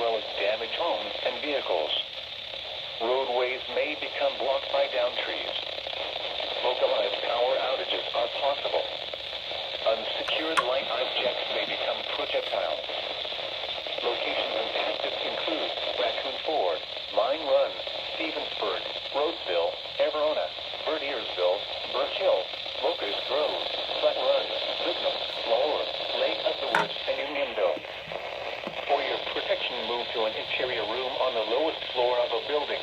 well as damaged homes and vehicles. Roadways may become blocked by downed trees. Localized power outages are possible. Unsecured light objects may become projectiles. Locations impacted include Raccoon Ford, Mine Run, Stevensburg, Roseville, Everona, Verdiersville, Birch Hill, Locust Grove, Flat Run, Signal, Lower, Lake of the Woods, and Unionville. For your protection, move to an interior room on the lowest floor of a building.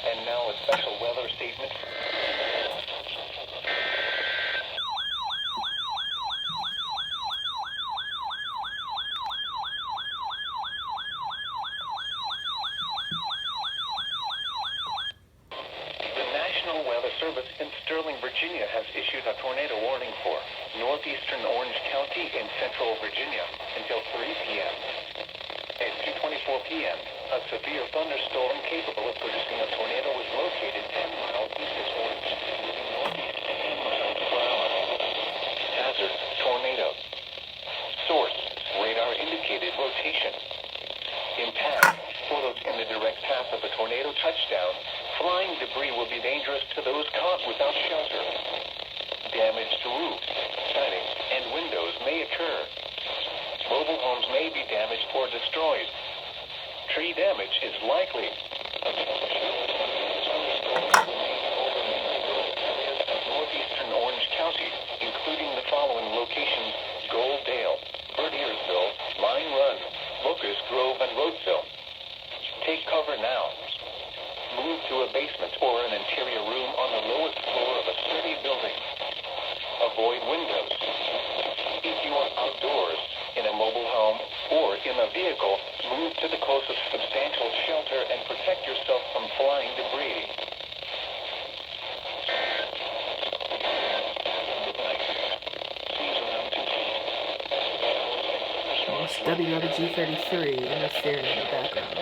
And now a special weather statement. Service in Sterling, Virginia has issued a tornado warning for northeastern Orange County in central Virginia until 3 p.m. At 2:24 p.m., a severe thunderstorm capable of producing a tornado was located 10 miles east of Orange, moving northeast at 10 miles per hour. Hazard, tornado. Source, radar indicated rotation. Impact, for those in the direct path of a tornado touchdown, flying debris will be dangerous to those caught without shelter. Damage to roofs, siding, and windows may occur. Mobile homes may be damaged or destroyed. Tree damage is likely. Northeastern Orange County, including the following locations: Gold Dale, Verdiersville, Mine Run, Locust Grove, and Roseville. Take cover now. Move to a basement or an interior room on the lowest floor of a sturdy building. Avoid windows. If you are outdoors, in a mobile home, or in a vehicle, move to the closest substantial shelter and protect yourself from flying debris. It's WWG33 interfering in the background.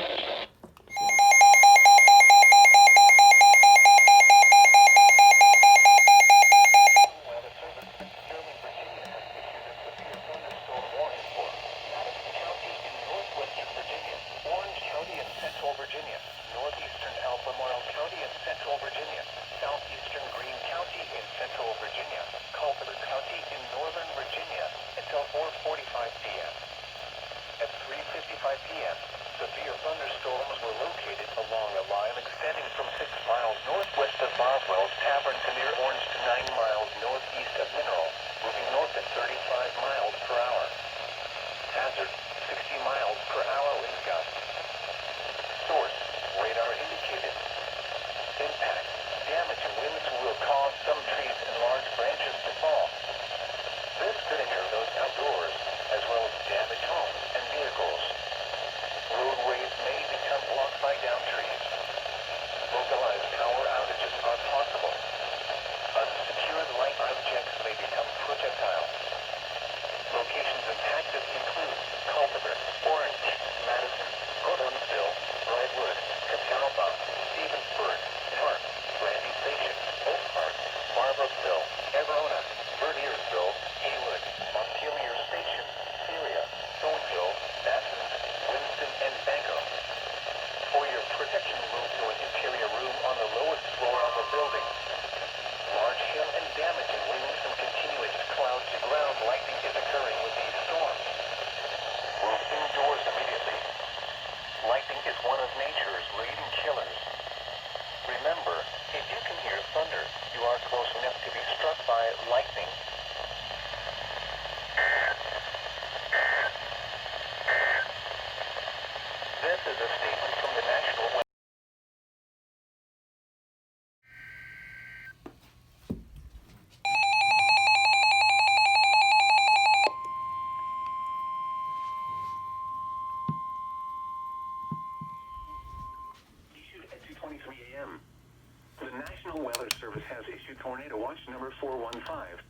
Tornado Watch number 415,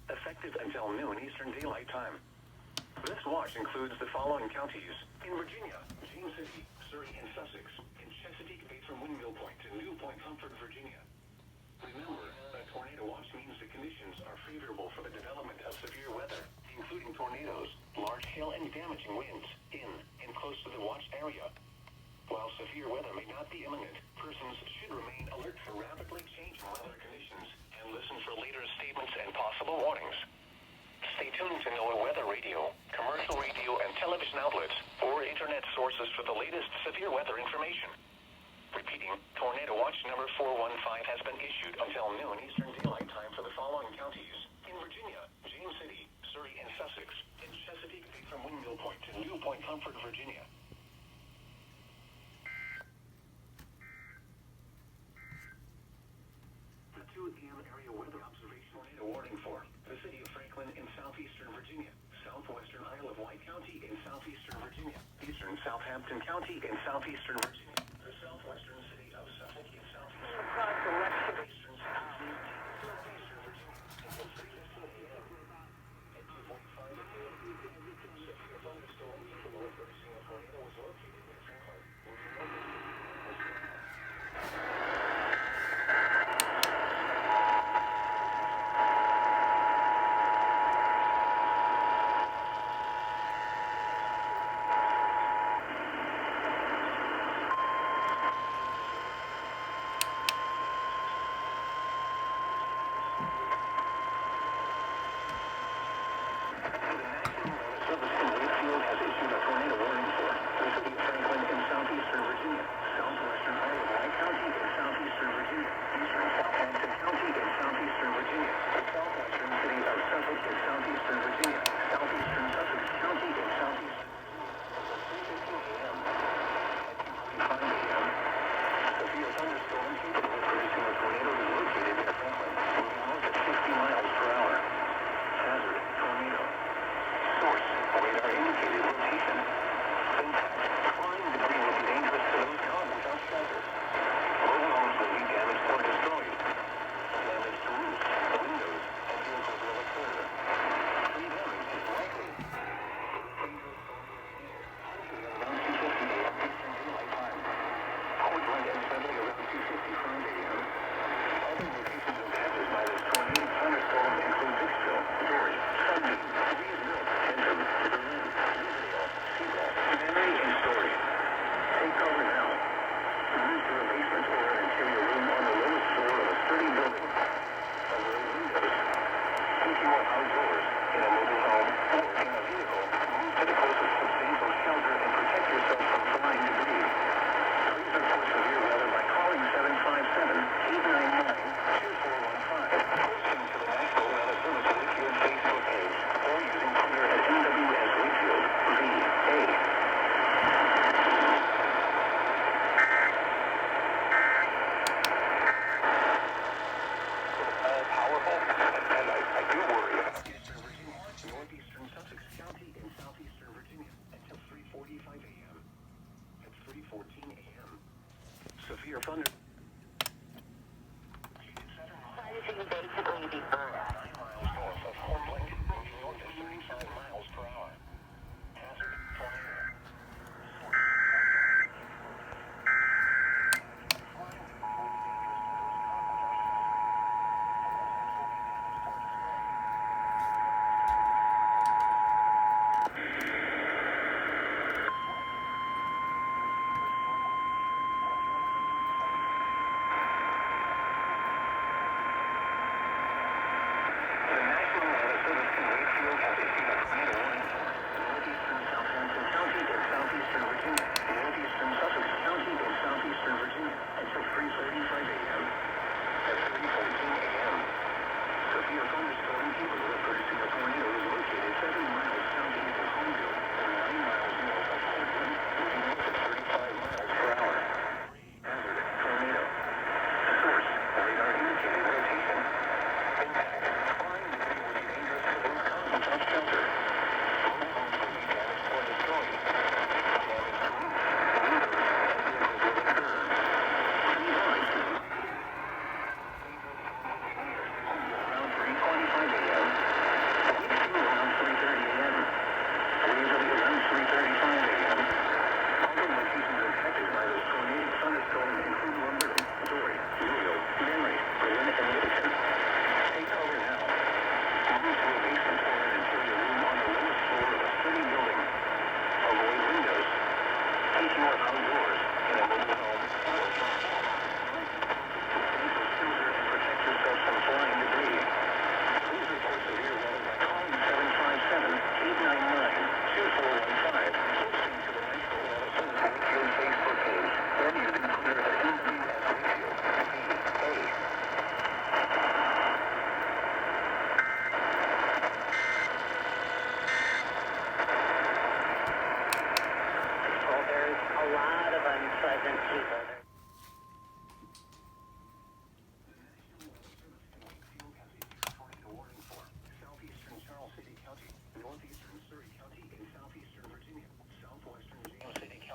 effective until noon Eastern Daylight Time. This watch includes the following counties: in Virginia, James City, Surrey, and Sussex, in Chesapeake Bay from Windmill Point to New Point Comfort, Virginia. Remember, a tornado watch means the conditions are favorable for the development of severe damaging winds in and close to the watched area. While severe weather may not be imminent, persons should remain alert for rapidly changing weather conditions and listen for later statements and possible warnings. Stay tuned to NOAA Weather Radio, commercial radio and television outlets, or internet sources for the latest severe weather information. Repeating, Tornado Watch number 415 has been issued until noon Eastern Daylight Time for the following counties: in Virginia, James City, Surrey, and Sussex, in Chesapeake Bay from Windmill Point to New Point Comfort, Virginia. The 2 a.m. area weather observation tornado warning for the city of Franklin in southeastern Virginia, southwestern Isle of Wight County in southeastern Virginia, eastern Southampton County in southeastern Virginia, the southwestern city of Suffolk in southeastern Virginia, eastern southeastern Virginia, until 3:15 a.m. At 2:45 a.m., severe thunderstorms for the reversing of tornado was located near Franklin. Severe thunder. Basically the Earth. 9 miles north of Portland, moving north at 35 miles per hour. Hazard, tornado.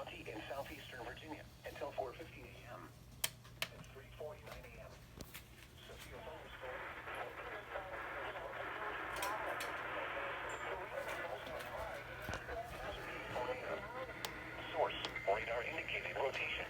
County in southeastern Virginia until 4:50 a.m. At 3:49 a.m. Severe thunderstorm. Tornado. Source, radar indicated rotation.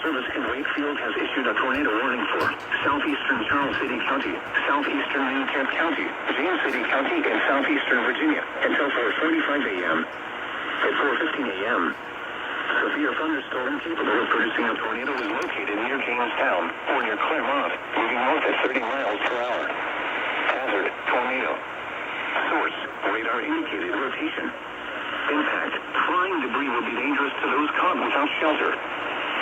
Service in Wakefield has issued a tornado warning for southeastern Charles City County, southeastern Newcastle County, James City County, and southeastern Virginia until 4:45 a.m. At 4:15 a.m., severe thunderstorm capable of producing a tornado is located near Jamestown or near Claremont, moving north at 30 miles per hour. Hazard, tornado. Source, radar indicated rotation. Impact, flying debris will be dangerous to those caught without shelter.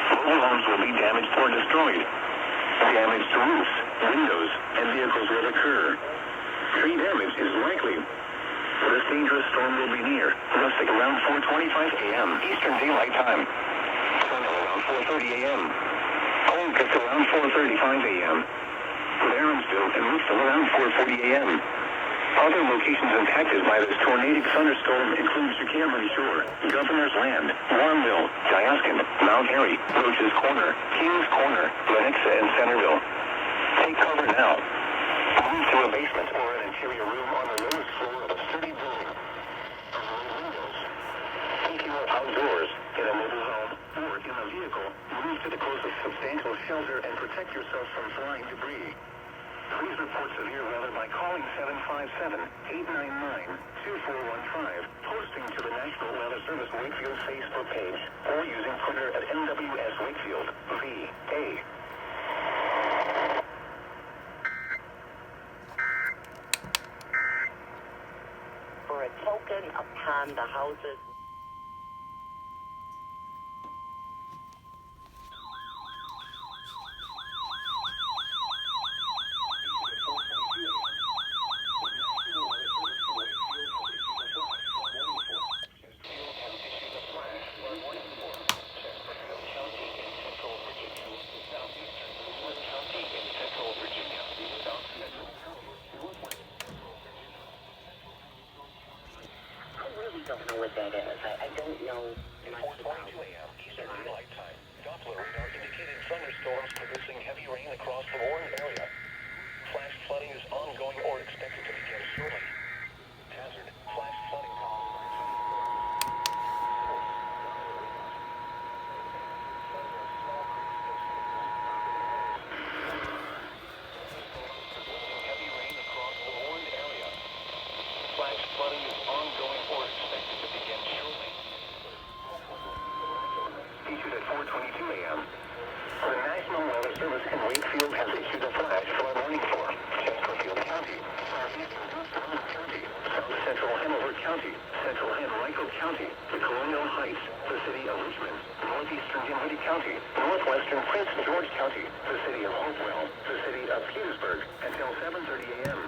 Mobile homes will be damaged or destroyed. Damage to roofs, windows, and vehicles will occur. Tree damage is likely. This dangerous storm will be near, gusting around 4:25 a.m. Eastern Daylight Time. Sun around 4:30 a.m. Cold gets around 4:35 a.m. Baronsville and Roofville around 4:40 a.m. Other locations impacted by this tornadic thunderstorm include Chicanery Shore, Governor's Land, Warrenville, Diaskin, Mount Airy, Roach's Corner, Kings Corner, Lenexa, and Centerville. Take cover now. Move to a basement or an interior room on the lowest floor of a sturdy building. Avoid windows. If you are outdoors, in a mobile home, or in a vehicle, move to the closest substantial shelter and protect yourself from flying debris. Please report severe weather by calling 757-899-2415, posting to the National Weather Service Wakefield Facebook page, or using Twitter at NWS Wakefield, VA. For a token upon the houses. don't know what that is. I don't know At much about 4:22 a.m. Eastern Daylight Time, Doppler radar indicated thunderstorms producing heavy rain across the Warren area. Flash flooding is ongoing or expected to begin shortly. Hazard: flash flooding caused by heavy rain across the Warren area. Flash flooding is ongoing or expected to begin shortly. Issued at 4:22 a.m. The National Weather Service in Wakefield has issued a flash flood warning for Chesterfield County, southeastern Rutherford County, south central Hanover County, central Henrico County, the Colonial Heights, the city of Richmond, northeastern Dinwiddie County, northwestern Prince George County, the city of Hopewell, the city of Petersburg, until 7:30 a.m.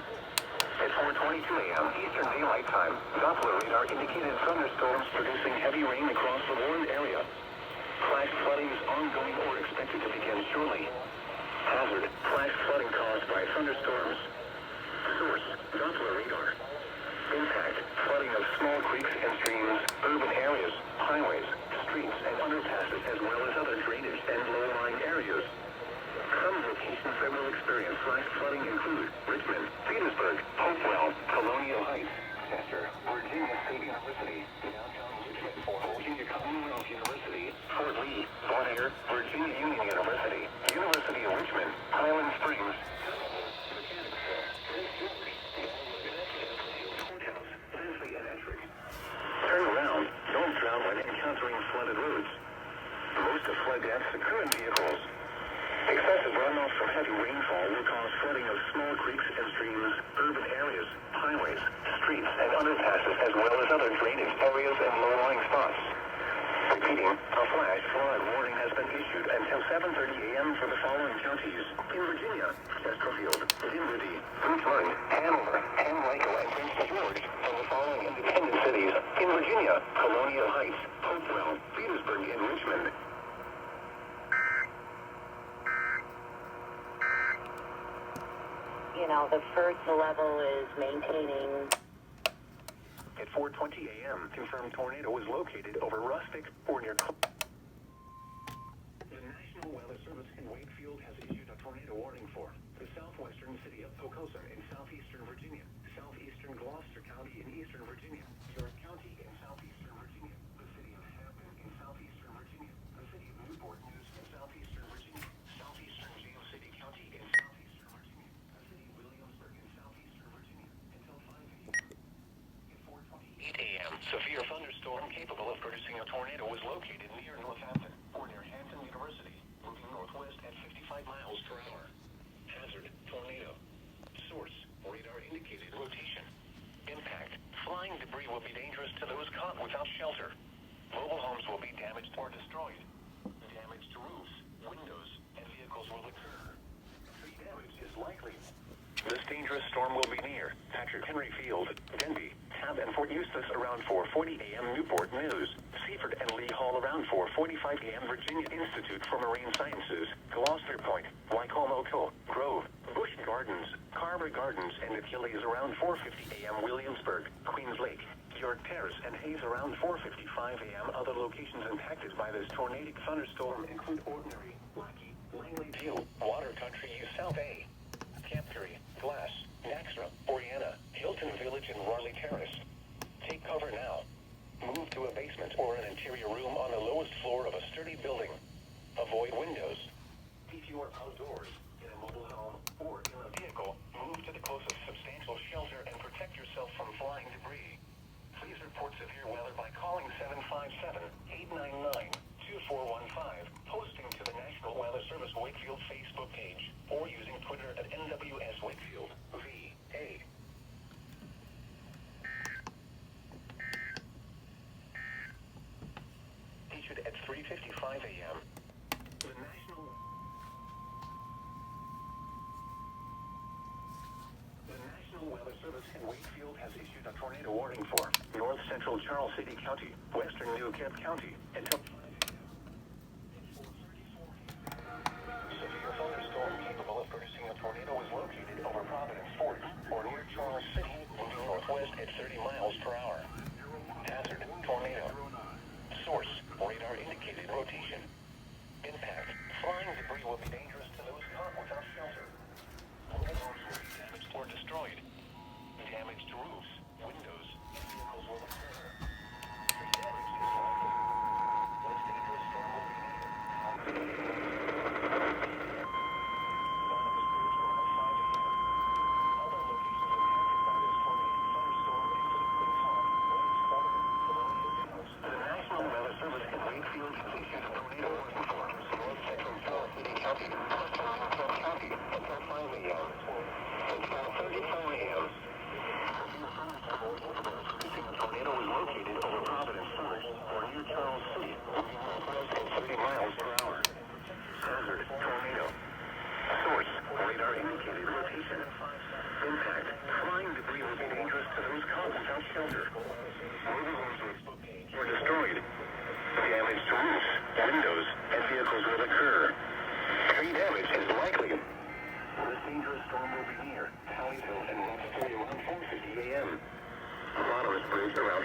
At 4:22 a.m. Eastern Daylight Time, Doppler radar indicated thunderstorms producing heavy rain across the Warren area. Flash flooding is ongoing or expected to begin shortly. Hazard: flash flooding caused by thunderstorms. Source: Doppler radar. Impact: flooding of small creeks and streams, urban areas, highways, streets, and underpasses, as well as other drainage and low-lying areas. Some locations that will experience flash flooding include Richmond, Petersburg, Hopewell, Colonial Heights, Chester, Virginia State University, downtown Richmond, Virginia Commonwealth University, Fort Lee, Bonnier, Virginia Union University, University of Richmond, Highland Springs, Courthouse, Leslie and Ettrick. Turn around, don't drown when encountering flooded roads. Most of flood deaths occur in vehicles. Excessive runoff from heavy rainfall will cause flooding of small creeks and streams, urban areas, highways, streets, and underpasses, as well as other drainage areas and low-lying spots. Repeating, a flash flood warning has been issued until 7:30 a.m. for the following counties: in Virginia, Chesterfield, Dinwiddie, Richmond, Hanover, Henrico, and Prince George, and the following independent cities: in Virginia, Colonial Heights, Hopewell, Petersburg, and Richmond. You know, the first level is maintaining. At 4:20 a.m., confirmed tornado was located over Rustic or near. The National Weather Service in Wakefield has issued a tornado warning for the southwestern city of Pocosa in southeastern Virginia, southeastern Gloucester County in eastern Virginia, York County in southeastern Virginia, the city of Hampton in southeastern Virginia, the city of Newport News in southeastern Virginia, southeastern James City County in southeastern Virginia, the city of Williamsburg in southeastern Virginia, until 5 a.m. At 4:28 a.m., severe thunderstorm capable of producing a tornado was located near Northampton or near Hampton University, moving northwest at 55 miles per hour. Hazard: tornado. Source: radar indicated rotation. Impact: flying debris will be dangerous to those caught without shelter. Mobile homes will be damaged or destroyed. Damage to roofs, windows, and vehicles will occur. Tree damage is likely. This dangerous storm will be near Patrick Henry Field, Denby, Tab, and Fort Eustis around 4:40 a.m. Newport News, Seaford and Lee Hall around 4:45 a.m. Virginia Institute for Marine Sciences, Gloucester Point, Wicomoco, Grove, Busch Gardens, Carver Gardens, and Achilles around 4:50 a.m. Williamsburg, Queens Lake, York Terrace, and Hayes around 4:55 a.m. Other locations impacted by this tornadic thunderstorm include Ordinary, Lackey, Langley Hill, Water Country, South A, Camp Curry, Glass, Naxra, Oriana, Hilton Village, and Raleigh Terrace. Take cover now. Move to a basement or an interior room on the lowest floor of a sturdy building. Avoid windows. If you are outdoors, in a mobile home, or in a vehicle, move to the closest substantial shelter and protect yourself from flying debris. Please report severe weather by calling 757-899-2415, posting to the National Weather Service Wakefield Facebook page, or using Twitter at NWS Wakefield, VA. Issued at 3:55 a.m. The National Weather Service in Wakefield has issued a tornado warning for north central Charles City County, western New Kent County, until 5 a.m. Severe thunderstorm capable of producing a tornado was located over Providence Fort or near Charles City, moving northwest at 30 miles per hour. Hazard: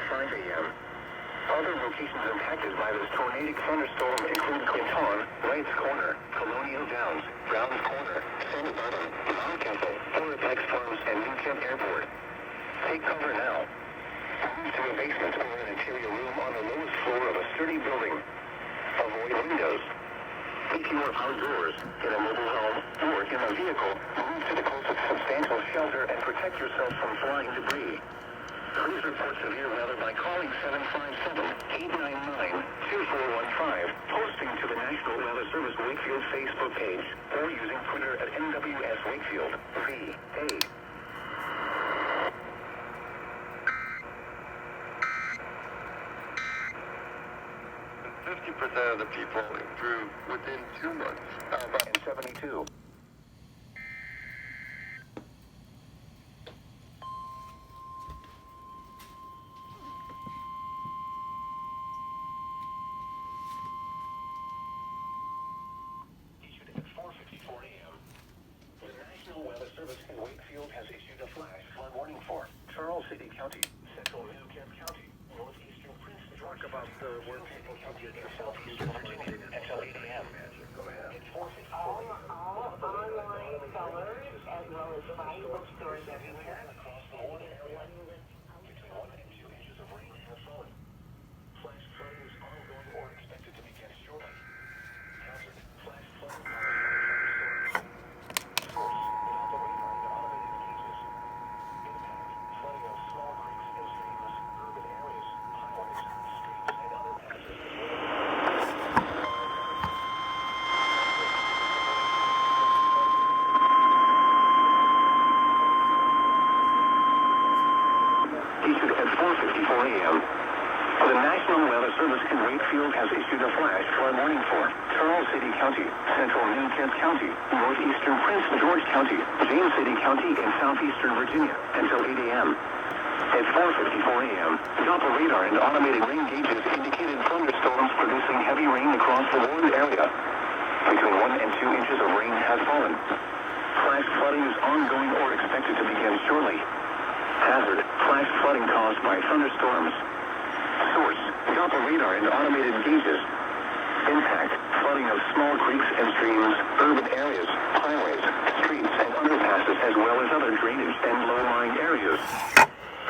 5 a.m. Other locations impacted by this tornadic thunderstorm include Clinton, Wright's Corner, Colonial Downs, Browns Corner, Santa Barbara, Mount Castle, Fairfax Farms, and New Kent Airport. Take cover now. Move to a basement or an interior room on the lowest floor of a sturdy building. Avoid windows. If you are outdoors, in a mobile home, or in a vehicle, move to the closest substantial shelter and protect yourself from flying debris. Please report severe weather by calling 757-899-2415, posting to the National Weather Service Wakefield Facebook page, or using Twitter at NWS Wakefield, VA. 50% of the people improve within 2 months. How about And 72. Issued at 4:54 a.m. The National Weather Service in Wakefield has issued a flash flood warning for Charles City County, Central New Kent County, Northeastern Prince George about the work people county in Southeastern Virginia until 8 a.m. At 4:54 a.m. All online sellers as well as 5 bookstores everywhere. Across the water area, between 1 and 2 inches of rain have fallen. Flash flooding is ongoing or expected to begin shortly. Hazard: flash flooding caused by source without the radar and automated gauges. Impact: flooding of small creeks and streams, urban areas, highways, streets, and other passes as well. Issued at 4:54 a.m. The National Weather Service in Wakefield has issued a flash flood warning for Charles City County, Central New Kent County, Northeastern Prince George County, James City County, and Southeastern Virginia until 8 a.m. At 4:54 a.m., Doppler radar and automated rain gauges indicated thunderstorms producing heavy rain across the warned area. Between 1 and 2 inches of rain has fallen. Flash flooding is ongoing or expected to begin shortly. Hazard: flash flooding caused by thunderstorms. Source: Doppler radar and automated gauges. Impact: flooding of small creeks and streams, urban areas, highways, streets, and underpasses, as well as other drainage and low-lying areas.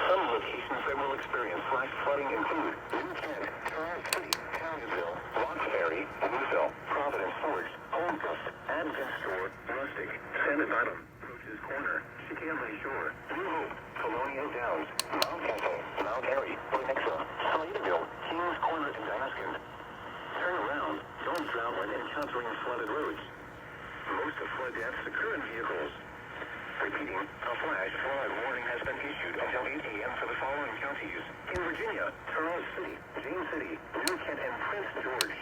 Some locations that will experience flash flooding include New Kent, Charles City, Townsville, Roxbury, Louisville, Providence Forge, Homecrest, Advent Store, Rustic, Santa Barbara, Roach's Corner, Chicago Shore, New Hope, Colonial Downs, Mount Castle, Mount Airy, Lenexa, Sladeville, Kings Corner, and Dynaskin. Turn around. Don't drown when encountering flooded roads. Most of flood deaths occur in vehicles. Repeating, a flash flood warning has been issued until 8 a.m. for the following counties. In Virginia, Charles City, James City, New Kent, and Prince George.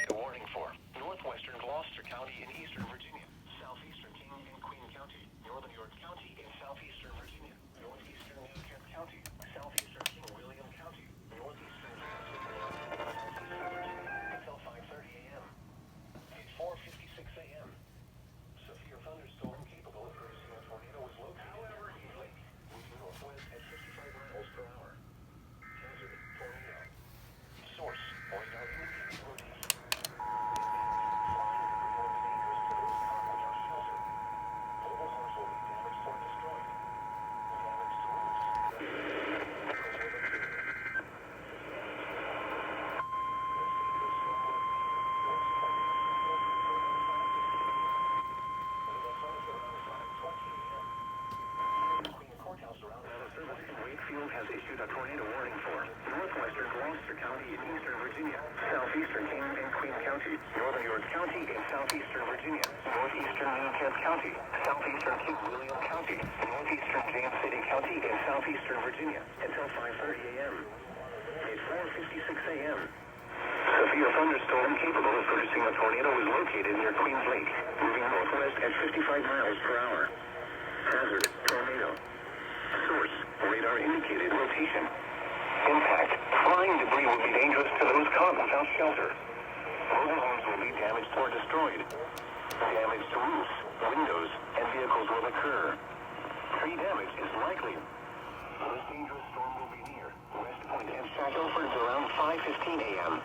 Warning for northwestern Gloucester County in eastern Virginia, southeastern King and Queen County, northern York County in southeastern Virginia, northeastern New Kent County, southeastern King William County, northeastern James City, southeastern Virginia until 5:30 a.m. At 4:56 a.m. Severe thunderstorm capable of producing a tornado is located at Reed Lake, moving northwest at 55 miles per hour. Hazard: tornado. Source: radar indicating rotation. Has issued a tornado warning for northwestern Gloucester County in eastern Virginia, southeastern King and Queen County, northern York County in southeastern Virginia, northeastern New Kent County, southeastern King William County, northeastern James City County, and southeastern Virginia until 5:30 a.m. At 4:56 a.m. severe thunderstorm capable of producing a tornado is located near Queens Lake, moving northwest at 55 miles per hour. Hazard, tornado. Source, radar indicated rotation. Impact, flying debris will be dangerous to those caught without shelter. Mobile homes will be damaged or destroyed. Damage to roofs, windows, and vehicles will occur. Tree damage is likely. This dangerous storm will be near West Point and Shackelford around 5:15 a.m.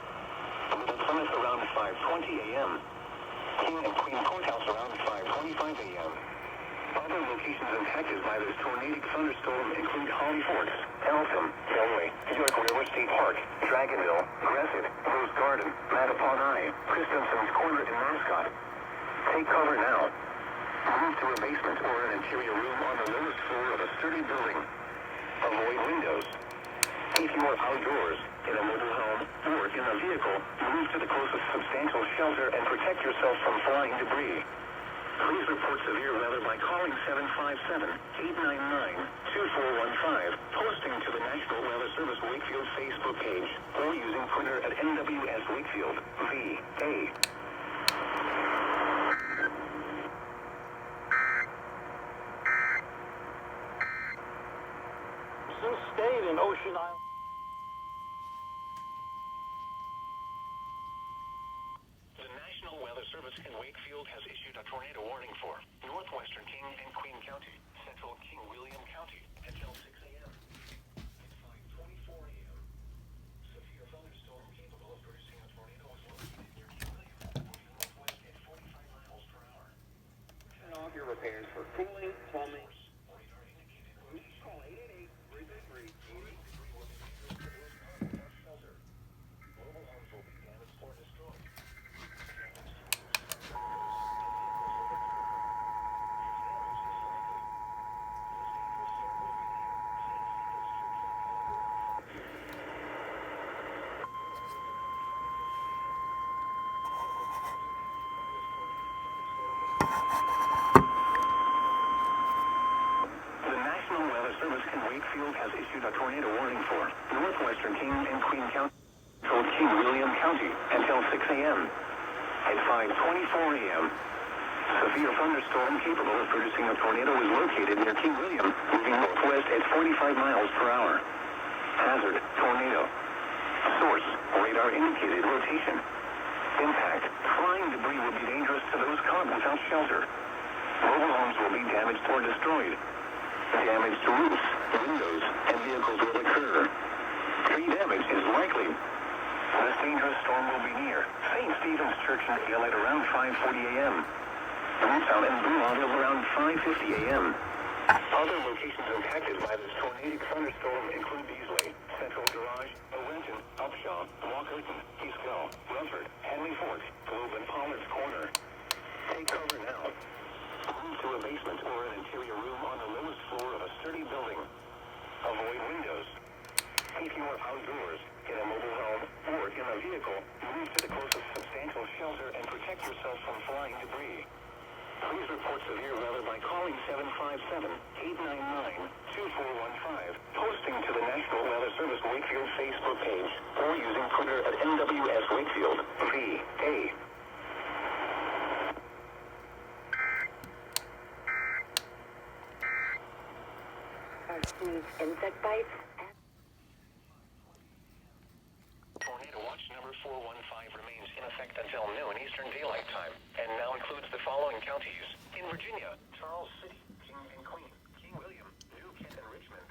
Little Plymouth around 5:20 a.m. King and Queen Courthouse around 5:25 a.m. Other locations impacted by this tornadic thunderstorm include Holly Forks, Eltham, Fenway, York River State Park, Dragonville, Gressett, Rose Garden, Mattapon High, Christensen's Corner, and Mascot. Take cover now. Move to a basement or an interior room on the lowest floor of a sturdy building. Avoid windows. If you are outdoors, in a mobile home, or in a vehicle, move to the closest substantial shelter and protect yourself from flying debris. Please report severe weather by calling 757-899-2415, posting to the National Weather Service Wakefield Facebook page, or using Twitter at NWS Wakefield, VA. Sioux State and Ocean Island. The National Weather Service in Wakefield has issued a tornado warning for northwestern King and Queen County, central King William County until 6 a.m. At 5:24 a.m. Severe thunderstorm capable of producing a tornado is located near King William, moving northwest at 45 miles per hour. Turn off your repairs for cooling, plumbing. Radar indicated rotation. Call 888-333. Debris will be dangerous to those caught without shelter. Mobile homes will be damaged or destroyed. The National Weather Service in Wakefield has issued a tornado warning for northwestern King and Queen County, central King William County until 6 a.m. At 5:24 a.m. Severe thunderstorm capable of producing a tornado is located near King William, moving northwest at 45 miles per hour. Hazard, tornado. Source, radar indicated rotation. Impact, flying debris will be dangerous to those caught without shelter. Mobile homes will be damaged or destroyed. Damage to roofs, windows, and vehicles will occur. Tree damage is likely. This dangerous storm will be near St. Stephen's Church in Hill at around 5:40 a.m. Newtown and Blueville around 5:50 a.m. Other locations impacted by this tornadic thunderstorm include Beasley, Central Garage, Owenton, Upshaw, Walkerton, Eastwell, Rumford, Henley Fort, Globe and Pollard's Corner. Take cover now. Move to a basement or an interior room on the lowest floor of a sturdy building. Avoid windows. If you are outdoors, in a mobile home, or in a vehicle, move to the closest substantial shelter and protect yourself from flying debris. Please report severe weather by calling 757-899-2415, posting to the National Weather Service Wakefield Facebook page, or using Twitter at NWS Wakefield, VA. Insect bites. Tornado watch number 415 remains in effect until noon Eastern Daylight Time, and now includes the following counties. In Virginia, Charles City, King and Queen, King William, New Kent, and Richmond.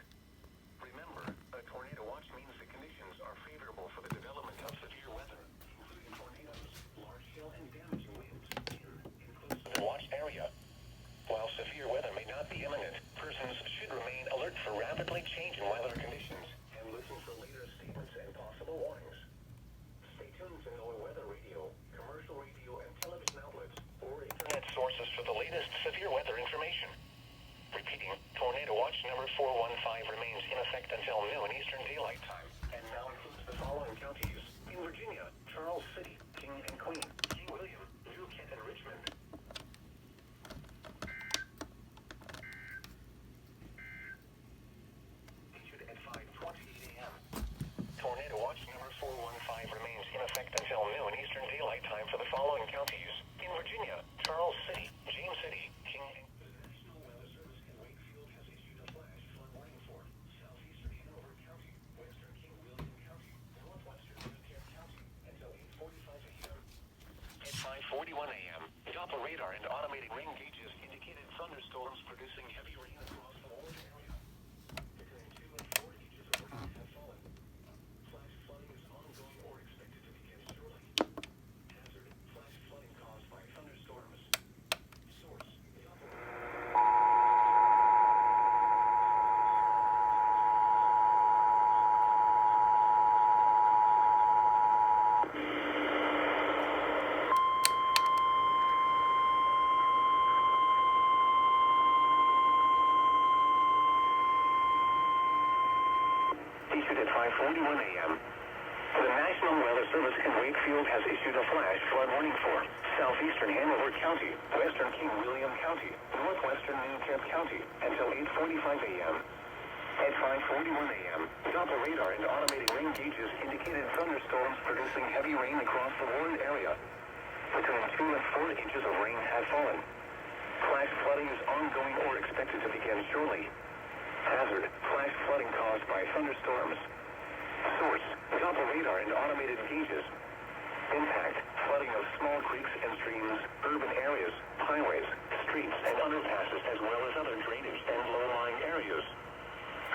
Remember, a tornado watch means the conditions are favorable for the development of severe weather, including tornadoes, large hail, and damaging winds includes the watch area. While severe weather may not be imminent, persons should remain alert for rapidly changing weather conditions and listen for later statements and possible warnings. Stay tuned to NOAA Weather Radio, commercial radio, and television outlets, or internet sources for the latest severe weather information. Repeating, Tornado Watch number 415 remains in effect until noon Eastern Daylight Time, and now includes the following counties. In Virginia, Charles City, King and Queen, King William, New Kent, and Richmond. Issued at 5:28 a.m. Tornado Watch number 415 remains in effect until 5:41 a.m. The National Weather Service in Wakefield has issued a flash flood warning for southeastern Hanover County, western King William County, northwestern New Kent County until 8:45 a.m. At 5:41 a.m., Doppler radar and automated rain gauges indicated thunderstorms producing heavy rain across the warned area. Between 2 and 4 inches of rain have fallen. Flash flooding is ongoing or expected to begin shortly. Hazard, flash flooding caused by thunderstorms. Source, Doppler radar and automated gauges. Impact, flooding of small creeks and streams, urban areas, highways, streets, and underpasses, as well as other drainage and low-lying areas.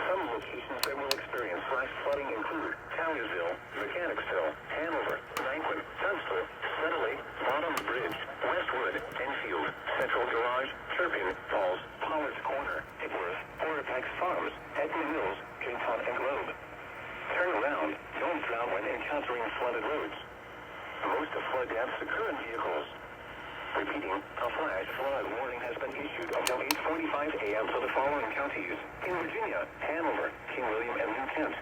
Some locations that will experience flash flooding include Townsville, Mechanicsville, Hanover, Ninquin, Tunstall, Settley, Bottom Bridge, Westwood, Enfield, Central Garage, Turpin, Falls, Pollard's Corner, Hipworth, Portapax Farms, Edmund Mills, Kington, and Globe. Turn around, don't drown when encountering flooded roads. Most of flood deaths occur in vehicles. Repeating, a flash flood warning has been issued until 8:45 a.m. for the following counties: in Virginia, Hanover, King William, and New Kent.